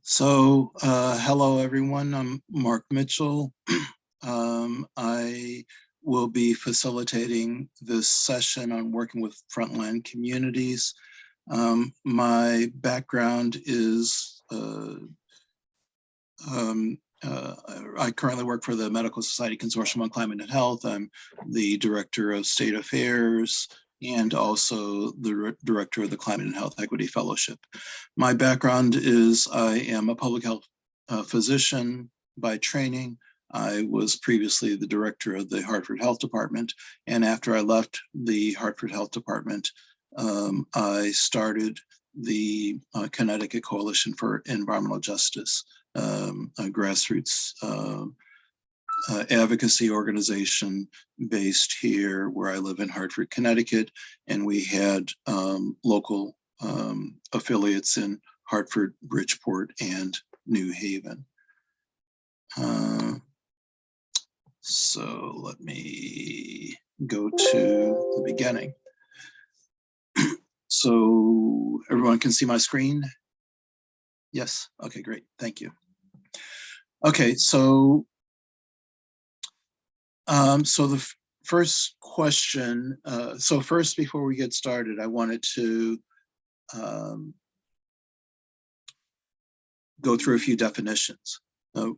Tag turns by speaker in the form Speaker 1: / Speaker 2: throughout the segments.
Speaker 1: Hello everyone, I'm Mark Mitchell. I will be facilitating this session on working with Frontline Communities. My background is, I currently work for the Medical Society Consortium on Climate and Health. I'm the Director of State Affairs and also the Director of the Climate and Health Equity Fellowship. My background is I am a public health physician by training. I was previously the director of the Hartford Health Department, and after I left the Hartford Health Department, I started the Connecticut Coalition for Environmental Justice, a grassroots advocacy organization based here where I live in Hartford, Connecticut, and we had local affiliates in Hartford, Bridgeport, and New Haven. So let me go to the beginning. So everyone can see my screen? Yes, okay, great, thank you. Okay, so the first question, so first before we get started, I wanted to go through a few definitions.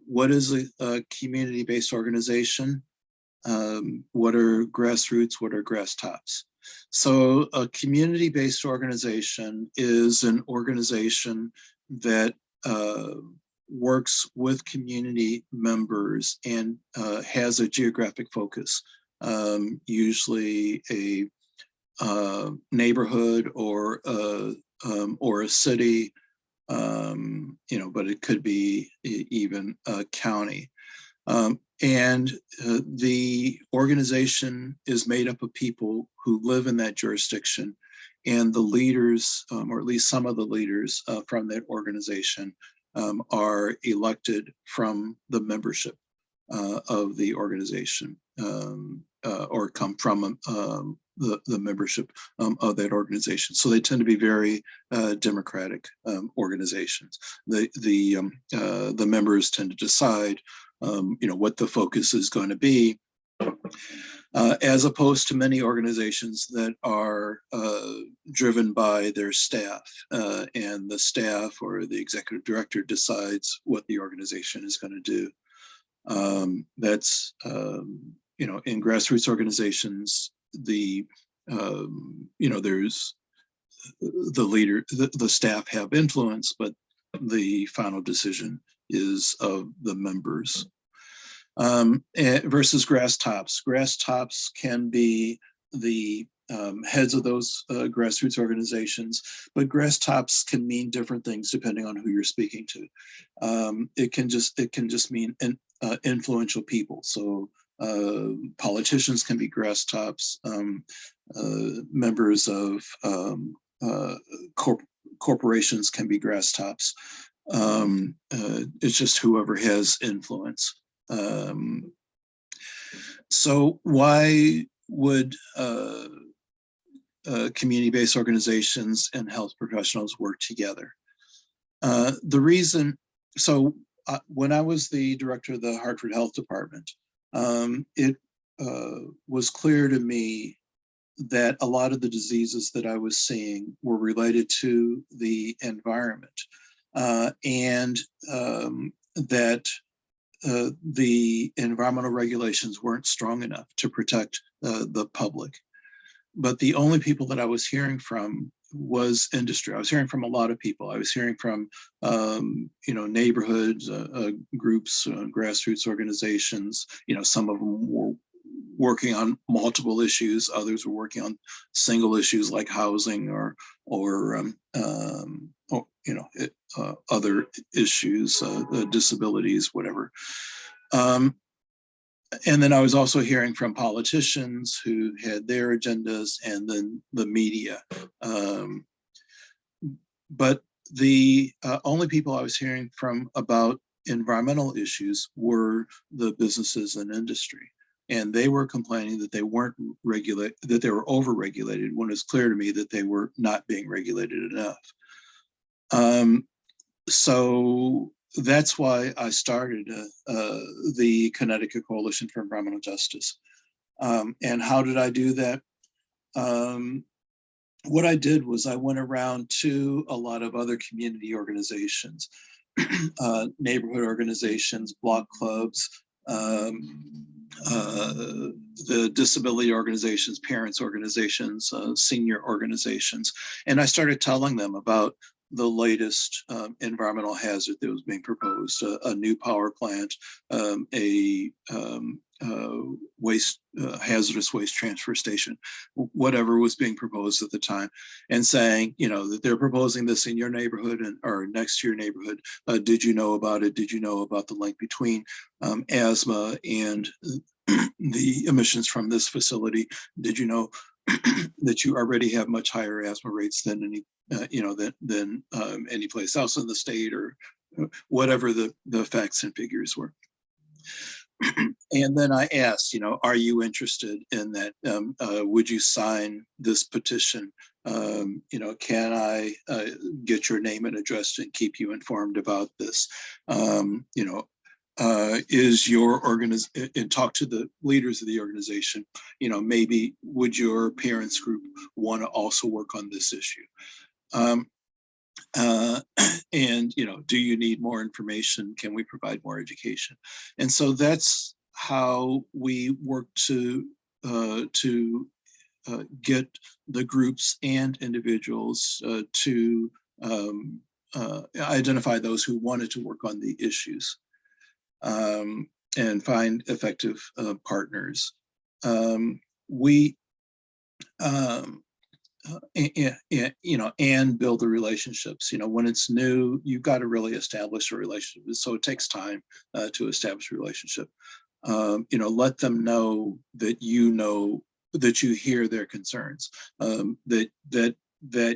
Speaker 1: What is a community-based organization? What are grassroots? What are grass tops? So a community-based organization is an organization that works with community members and has a geographic focus, usually a neighborhood or a city, but it could be even a county. And the organization is made up of people who live in that jurisdiction, and the leaders, or at least some of the leaders from that organization, are elected from the membership of the organization, or come from the membership of that organization. So they tend to be very democratic organizations. The members tend to decide what the focus is going to be, as opposed to many organizations that are driven by their staff, and the staff or the executive director decides what the organization is going to do. That's in grassroots organizations, there's the leader, the staff have influence, but the final decision is of the members. Versus grass tops. Grass tops can be the heads of those grassroots organizations, but grass tops can mean different things depending on who you're speaking to. It can just mean influential people. So politicians can be grass tops. Members of corporations can be grass tops. It's just whoever has influence. So why would community-based organizations and health professionals work together? The reason, when I was the director of the Hartford Health Department, it was clear to me that a lot of the diseases that I was seeing were related to the environment, and that the environmental regulations weren't strong enough to protect the public. But the only people that I was hearing from was industry. I was hearing from a lot of people. I was hearing from neighborhoods, groups, grassroots organizations. Some of them were working on multiple issues. Others were working on single issues like housing or other issues, disabilities, whatever. And then I was also hearing from politicians who had their agendas, and then the media. But the only people I was hearing from about environmental issues were the businesses and industry. And they were complaining that they weren't regulated, that they were overregulated, when it's clear to me that they were not being regulated enough. So that's why I started the Connecticut Coalition for Environmental Justice. And how did I do that? What I did was I went around to a lot of other community organizations, neighborhood organizations, block clubs, the disability organizations, parents organizations, senior organizations. And I started telling them about the latest environmental hazard that was being proposed, a new power plant, a hazardous waste transfer station, whatever was being proposed at the time, and saying, you know, that they're proposing this in your neighborhood and or next to your neighborhood. Did you know about it? Did you know about the link between asthma and the emissions from this facility? Did you know that you already have much higher asthma rates than any, than any place else in the state, or whatever the facts and figures were? And then I asked, you know, are you interested in that? Would you sign this petition? You know, can I get your name and address and keep you informed about this? You know, is your organization, and talk to the leaders of the organization, you know, maybe would your parents group want to also work on this issue? And, you know, do you need more information? Can we provide more education? And so that's how we work to get the groups and individuals to identify those who wanted to work on the issues, and find effective partners. We you know, and build the relationships. You know, when it's new, you've got to really establish a relationship. So it takes time to establish a relationship. You know, let them know that you hear their concerns. That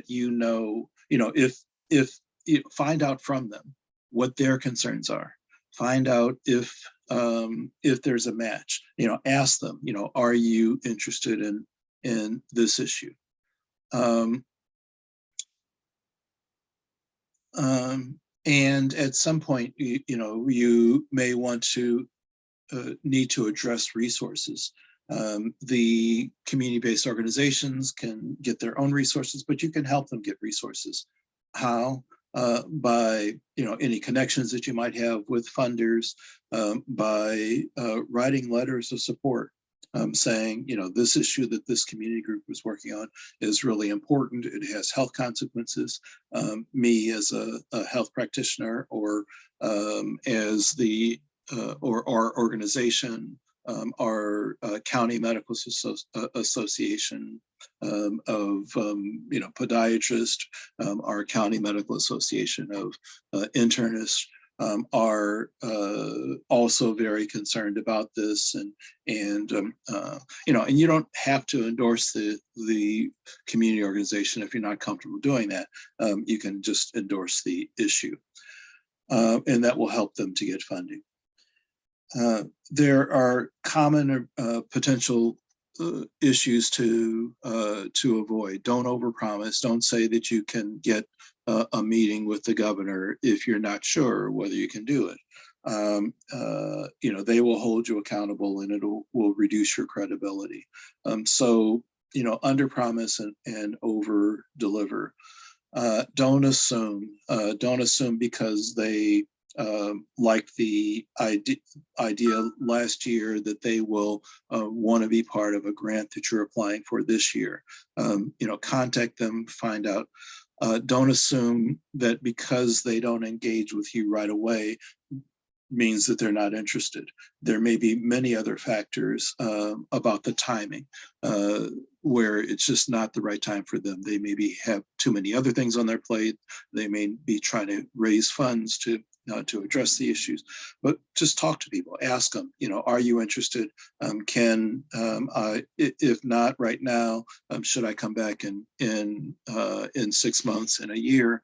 Speaker 1: you know, if you find out from them what their concerns are. Find out if there's a match. You know, ask them. You know, are you interested in this issue? And at some point, you know, you may want to need to address resources. The community-based organizations can get their own resources, but you can help them get resources. How? By, you know, any connections that you might have with funders, by writing letters of support. Saying, you know, this issue that this community group was working on is really important. It has health consequences. Me as a health practitioner, or as the or our organization, our county medical association of you know, podiatrists, our county medical association of internists, are also very concerned about this, and you know, and you don't have to endorse the community organization if you're not comfortable doing that. You can just endorse the issue, and that will help them to get funding. There are common potential issues to avoid. Don't overpromise. Don't say that you can get a meeting with the governor if you're not sure whether you can do it. You know, they will hold you accountable, and will reduce your credibility. So, you know, under promise and over deliver. Don't assume because they like the idea last year that they will want to be part of a grant that you're applying for this year. You know, contact them, find out. Don't assume that because they don't engage with you right away means that they're not interested. There may be many other factors about the timing where it's just not the right time for them. They maybe have too many other things on their plate. They may be trying to raise funds to address the issues. But just talk to people, ask them, you know, are you interested? If not right now, should I come back in 6 months, in a year?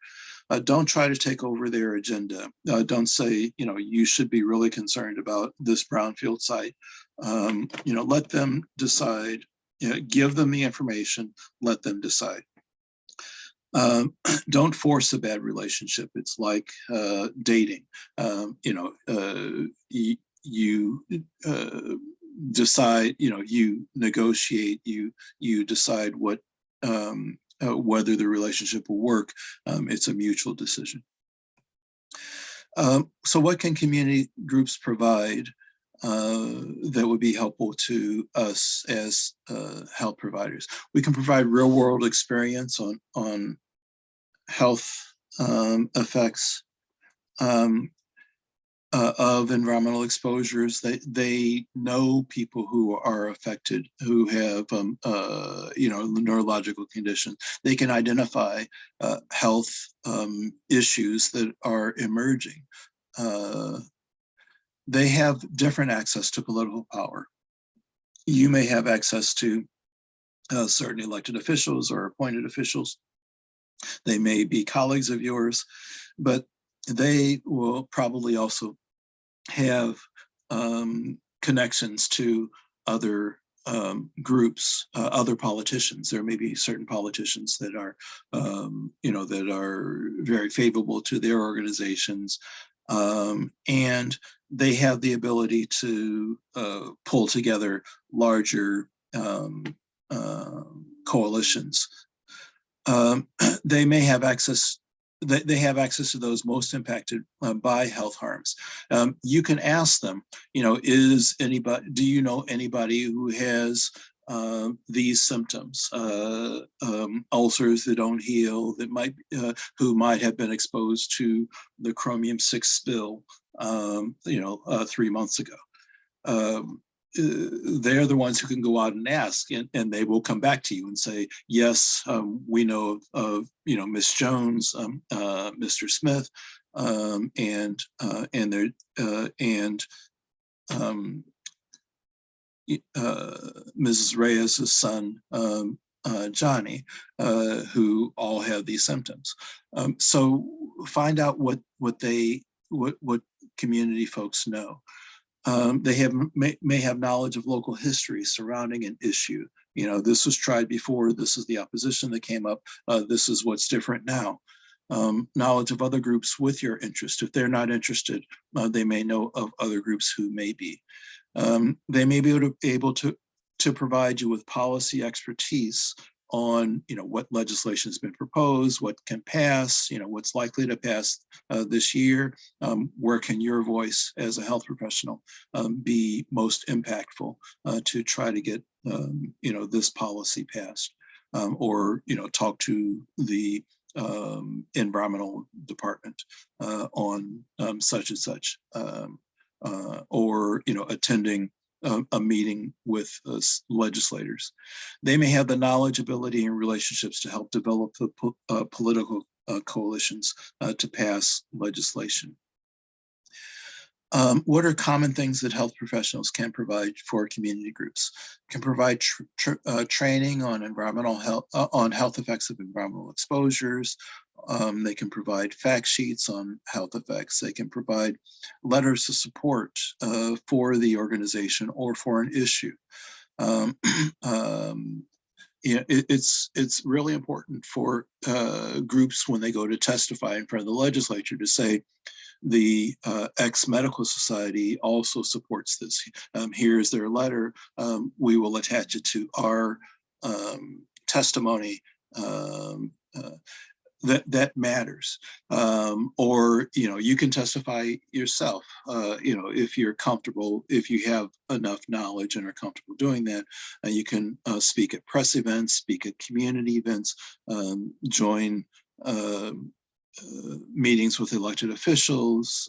Speaker 1: Don't try to take over their agenda. Don't say, you know, you should be really concerned about this brownfield site. You know, let them decide. You know, give them the information. Let them decide. Don't force a bad relationship. It's like dating. You decide. You negotiate. You decide what whether the relationship will work. It's a mutual decision. So what can community groups provide that would be helpful to us as health providers? We can provide real world experience on health effects of environmental exposures. They know people who are affected, who have neurological conditions. They can identify health issues that are emerging. They have different access to political power. You may have access to certain elected officials or appointed officials. They may be colleagues of yours, but they will probably also have connections to other groups, other politicians. There may be certain politicians that are, that are very favorable to their organizations, and they have the ability to pull together larger coalitions. They may have access. They have access to those most impacted by health harms. You can ask them, is anybody? Do you know anybody who has these symptoms? Ulcers that don't heal, that might, who might have been exposed to the chromium-6 spill, 3 months ago. They're the ones who can go out and ask, and they will come back to you and say, yes, we know of Miss Jones, Mr. Smith, and Mrs. Reyes' son, Johnny, who all have these symptoms. So find out what community folks know. They may have knowledge of local history surrounding an issue. This was tried before. This is the opposition that came up. This is what's different now. Knowledge of other groups with your interest. If they're not interested, they may know of other groups who may be. They may be able to provide you with policy expertise on what legislation has been proposed, what can pass, what's likely to pass this year. Where can your voice as a health professional be most impactful to try to get this policy passed, or talk to the environmental department on such and such, or attending a meeting with legislators. They may have the knowledge, ability, and relationships to help develop the political coalitions to pass legislation. What are common things that health professionals can provide for community groups? Can provide training on environmental health, on health effects of environmental exposures. They can provide fact sheets on health effects. They can provide letters of support for the organization or for an issue. It's really important for groups when they go to testify in front of the legislature to say, the X Medical Society also supports this. Here's their letter. We will attach it to our testimony. That matters. Or you can testify yourself. If you're comfortable, if you have enough knowledge and are comfortable doing that, you can speak at press events, speak at community events, join meetings with elected officials.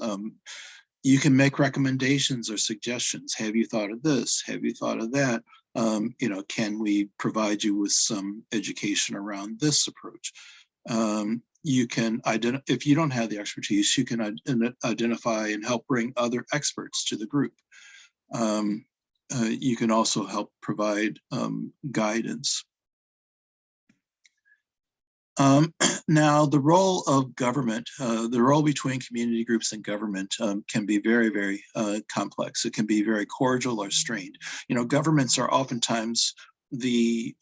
Speaker 1: You can make recommendations or suggestions. Have you thought of this? Have you thought of that? Can we provide you with some education around this approach? You can identify, if you don't have the expertise, you can identify and help bring other experts to the group. You can also help provide guidance. Now, the role of government, the role between community groups and government can be very, very complex. It can be very cordial or strained. Governments are oftentimes the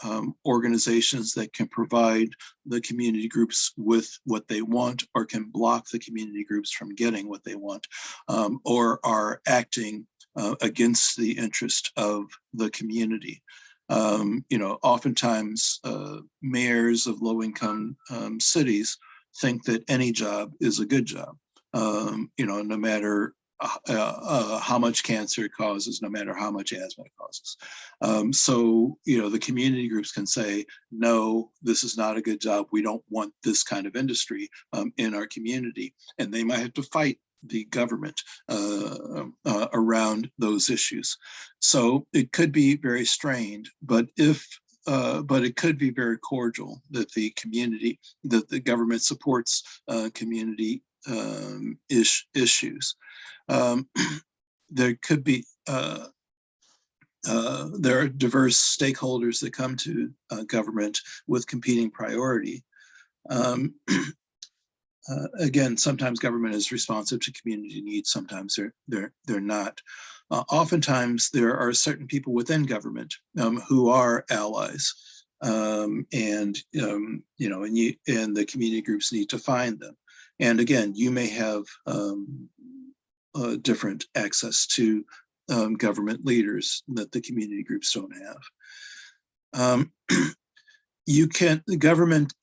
Speaker 1: organizations that can provide the community groups with what they want, or can block the community groups from getting what they want, or are acting against the interest of the community. Oftentimes mayors of low-income cities think that any job is a good job, no matter how much cancer it causes, no matter how much asthma it causes. So the community groups can say, no, this is not a good job. We don't want this kind of industry in our community. And they might have to fight the government around those issues. So it could be very strained, but it could be very cordial that the government supports community issues. There could be there are diverse stakeholders that come to government with competing priority. Again, sometimes government is responsive to community needs, sometimes they're not. Oftentimes there are certain people within government who are allies, and the community groups need to find them. And again, you may have different access to government leaders that the community groups don't have. The government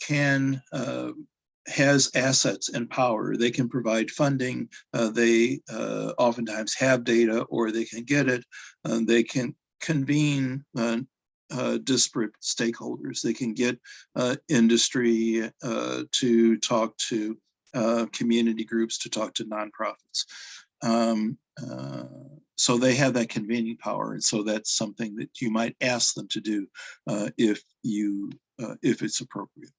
Speaker 1: has assets and power. They can provide funding. They oftentimes have data, or they can get it. They can convene disparate stakeholders. They can get industry to talk to community groups, to talk to nonprofits. So they have that convening power, and so that's something that you might ask them to do if it's appropriate.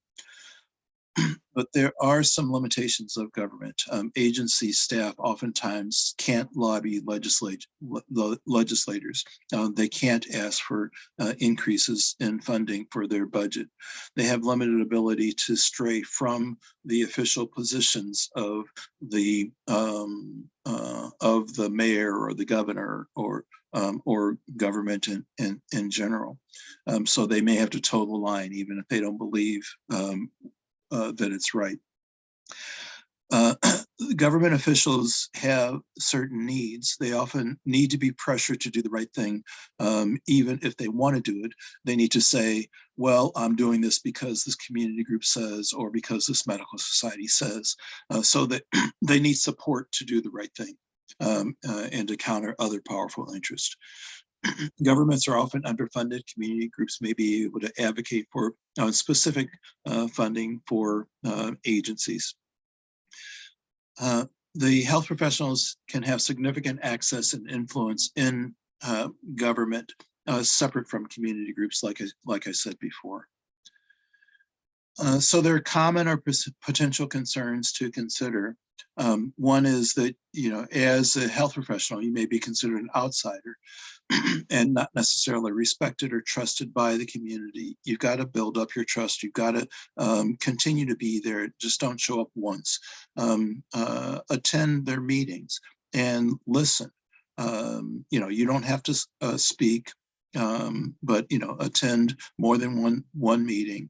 Speaker 1: But there are some limitations of government. Agency staff oftentimes can't lobby legislators. They can't ask for increases in funding for their budget. They have limited ability to stray from the official positions of the mayor or the governor or government in general. So they may have to toe the line even if they don't believe that it's right. Government officials have certain needs. They often need to be pressured to do the right thing. Even if they want to do it, they need to say, well, I'm doing this because this community group says, or because this medical society says, so that they need support to do the right thing and to counter other powerful interests. Governments are often underfunded. Community groups may be able to advocate for specific funding for agencies. The health professionals can have significant access and influence in government, separate from community groups, like I said before. So there are common or potential concerns to consider. One is that, as a health professional, you may be considered an outsider and not necessarily respected or trusted by the community. You've got to build up your trust. You've got to continue to be there. Just don't show up once. Attend their meetings and listen. You don't have to speak. But attend more than one meeting.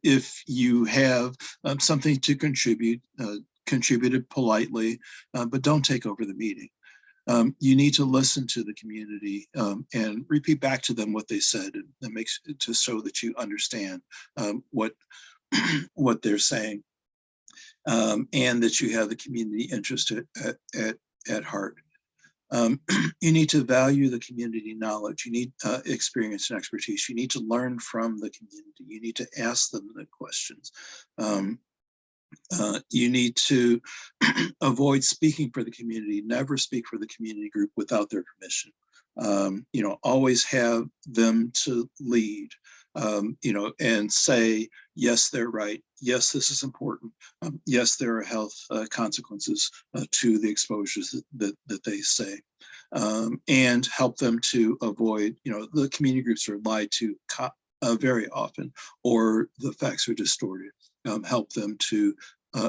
Speaker 1: If you have something to contribute, contribute it politely, but don't take over the meeting. You need to listen to the community and repeat back to them what they said, and that makes it to show that you understand what they're saying, and that you have the community interest at heart. You need to value the community knowledge. You need experience and expertise. You need to learn from the community. You need to ask them the questions. You need to avoid speaking for the community. Never speak for the community group without their permission. Always have them to lead, and say, yes, they're right. Yes, this is important. Yes, there are health consequences to the exposures that they say, and help them to avoid, the community groups are lied to very often, or the facts are distorted. Help them to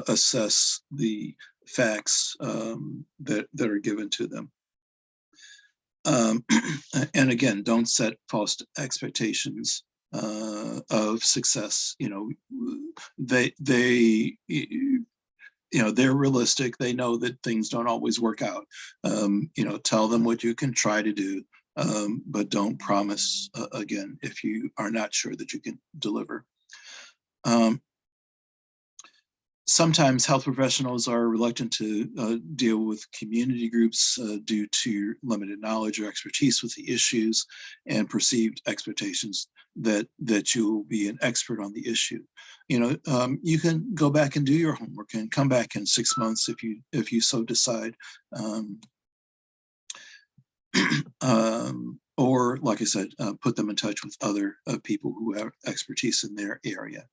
Speaker 1: assess the facts that are given to them. And again, don't set false expectations of success. They're realistic. They know that things don't always work out. Tell them what you can try to do, but don't promise again if you are not sure that you can deliver. Sometimes health professionals are reluctant to deal with community groups due to limited knowledge or expertise with the issues and perceived expectations that you will be an expert on the issue. You can go back and do your homework and come back in 6 months if you so decide. Or, like I said, put them in touch with other people who have expertise in their area.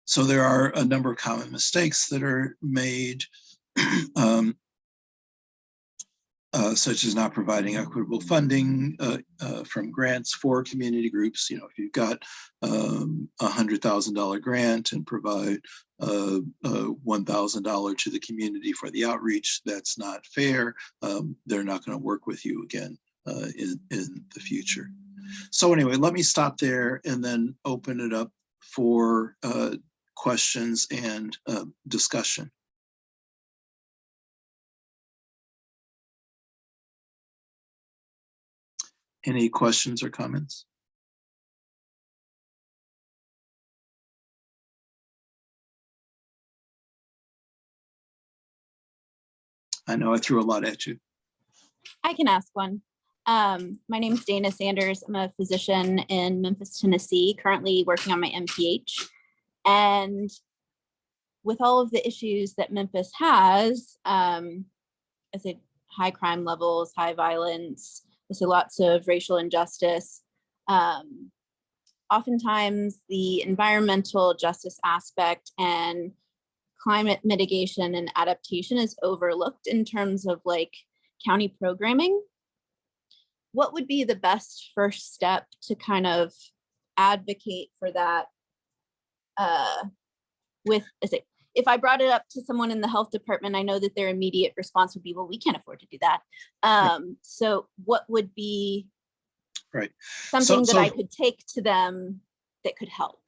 Speaker 1: So there are a number of common mistakes that are made, such as not providing equitable funding from grants for community groups. If you've got $100,000 grant and provide $1,000 to the community for the outreach, that's not fair. They're not going to work with you again in the future. So anyway, let me stop there and then open it up for questions and discussion. Any questions or comments? I know I threw a lot at you.
Speaker 2: I can ask one. My name is Dana Sanders. I'm a physician in Memphis, Tennessee, currently working on my MPH. And with all of the issues that Memphis has, I say high crime levels, high violence, I say lots of racial injustice. Oftentimes the environmental justice aspect and climate mitigation and adaptation is overlooked in terms of like county programming. What would be the best first step to kind of advocate for that? If I brought it up to someone in the health department, I know that their immediate response would be, well, we can't afford to do that. So what would be something that I could take to them that could help?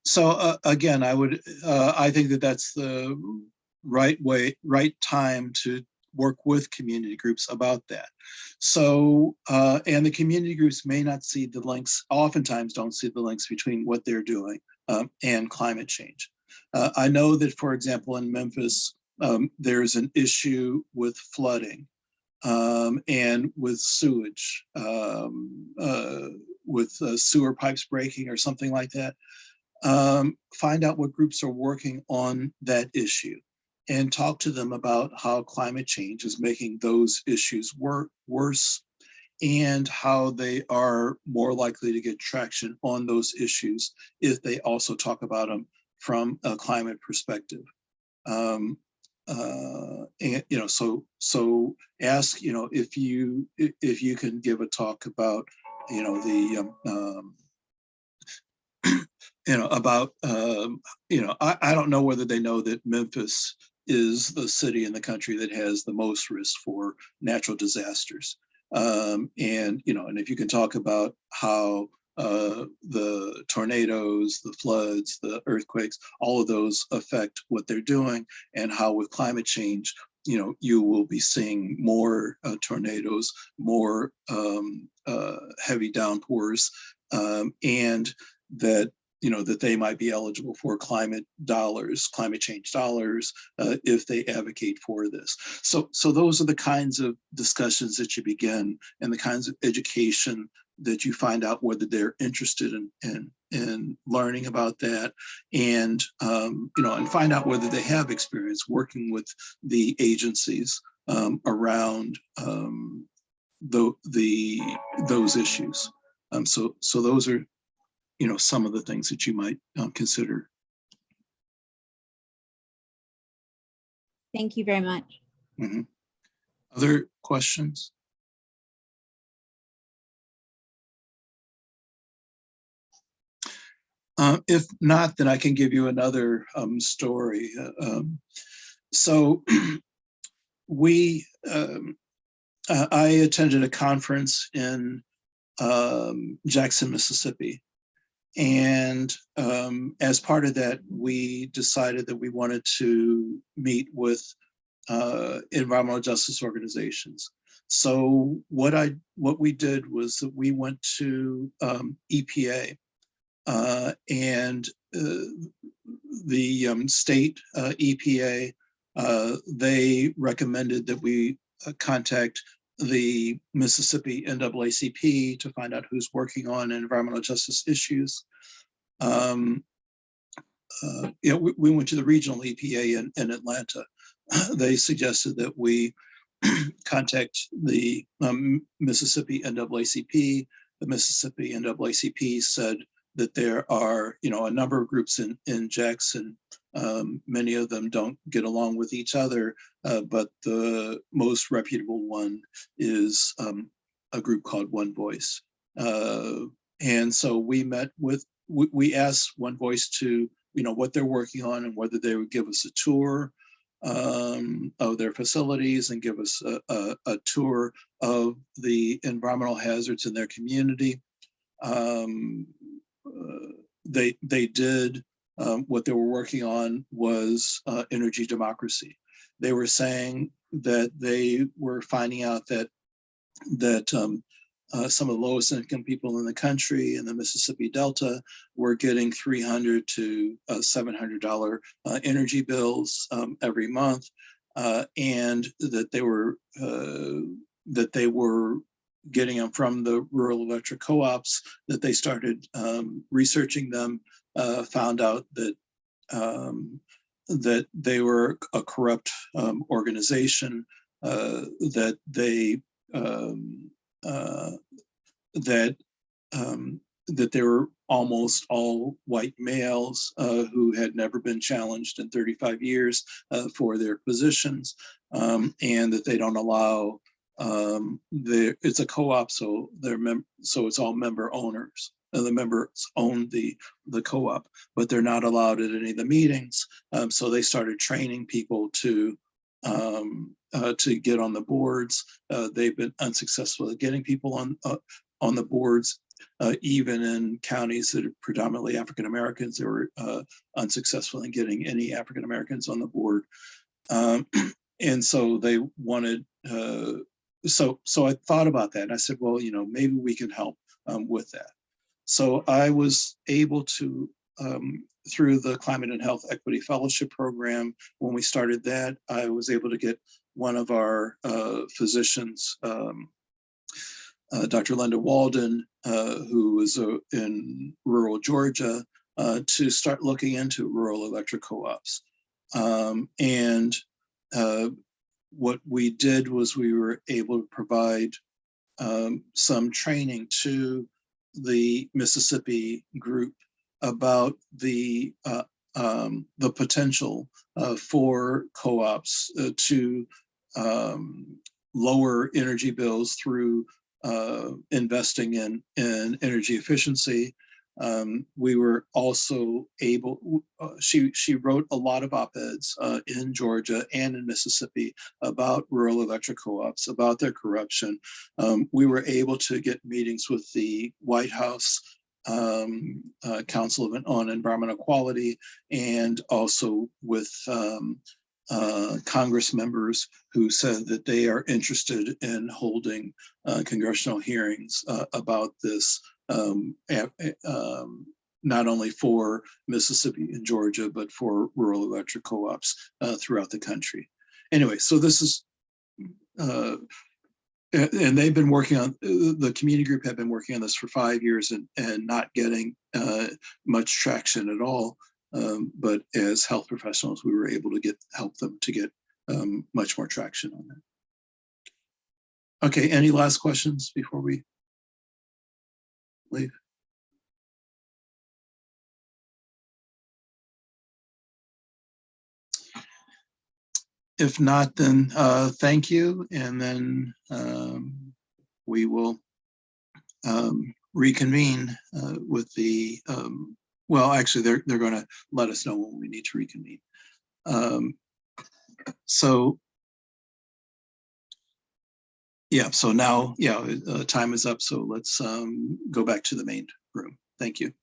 Speaker 1: So again, I think that that's the right time to work with community groups about that. So, and the community groups may not see the links, oftentimes don't see the links between what they're doing and climate change. I know that, for example, in Memphis, there's an issue with flooding and with sewage, with sewer pipes breaking or something like that. Find out what groups are working on that issue and talk to them about how climate change is making those issues worse and how they are more likely to get traction on those issues if they also talk about them from a climate perspective. And so ask if you can give a talk about I don't know whether they know that Memphis is the city in the country that has the most risk for natural disasters. And if you can talk about how the tornadoes, the floods, the earthquakes, all of those affect what they're doing, and how with climate change, you will be seeing more tornadoes, more heavy downpours, and that that they might be eligible for climate change dollars, if they advocate for this. So those are the kinds of discussions that you begin, and the kinds of education that you find out whether they're interested in learning about that, and and find out whether they have experience working with the agencies around those issues. So those are some of the things that you might consider.
Speaker 2: Thank you very much.
Speaker 1: Mm-hmm. Other questions? If not, then I can give you another story. So we I attended a conference in Jackson, Mississippi. And as part of that, we decided that we wanted to meet with environmental justice organizations. So what we did was that we went to EPA and the state EPA. They recommended that we contact the Mississippi NAACP to find out who's working on environmental justice issues. We went to the regional EPA in Atlanta. They suggested that we contact the Mississippi NAACP. The Mississippi NAACP said that there are, a number of groups in Jackson. Many of them don't get along with each other, but the most reputable one is a group called One Voice. And so we asked One Voice to, what they're working on and whether they would give us a tour of their facilities and give us a tour of the environmental hazards in their community. They did. What they were working on was energy democracy. They were saying that they were finding out that some of the lowest income people in the country in the Mississippi Delta were getting $300 to $700 energy bills every month, and that they were getting them from the rural electric co-ops. That they started researching them, found out that they were a corrupt organization, that they that they were almost all white males who had never been challenged in 35 years for their positions, and that they don't allow. It's a co-op, so so it's all member owners. The members own the co-op, but they're not allowed at any of the meetings. So they started training people to get on the boards. They've been unsuccessful at getting people on the boards, even in counties that are predominantly African Americans. They were unsuccessful in getting any African Americans on the board, and so they wanted. So I thought about that, and I said, well, maybe we can help with that. So I was able to, through the Climate and Health Equity Fellowship Program, when we started that, I was able to get one of our physicians, Dr. Linda Walden, who was in rural Georgia, to start looking into rural electric co-ops. And what we did was we were able to provide some training to the Mississippi group about the potential for co-ops to lower energy bills through investing in energy efficiency. We were also able, she wrote a lot of op-eds in Georgia and in Mississippi about rural electric co-ops, about their corruption. We were able to get meetings with the White House Council on Environmental Quality, and also with Congress members who said that they are interested in holding congressional hearings about this, not only for Mississippi and Georgia, but for rural electric co-ops throughout the country. Anyway, so this is, and they've been working on, the community group had been working on this for 5 years and not getting much traction at all. But as health professionals, we were able to help them to get much more traction on that. Okay, any last questions before we leave? If not, then thank you, and then we will reconvene with the, well, actually, they're going to let us know when we need to reconvene. So Yeah, so now, yeah, time is up. So let's go back to the main room. Thank you.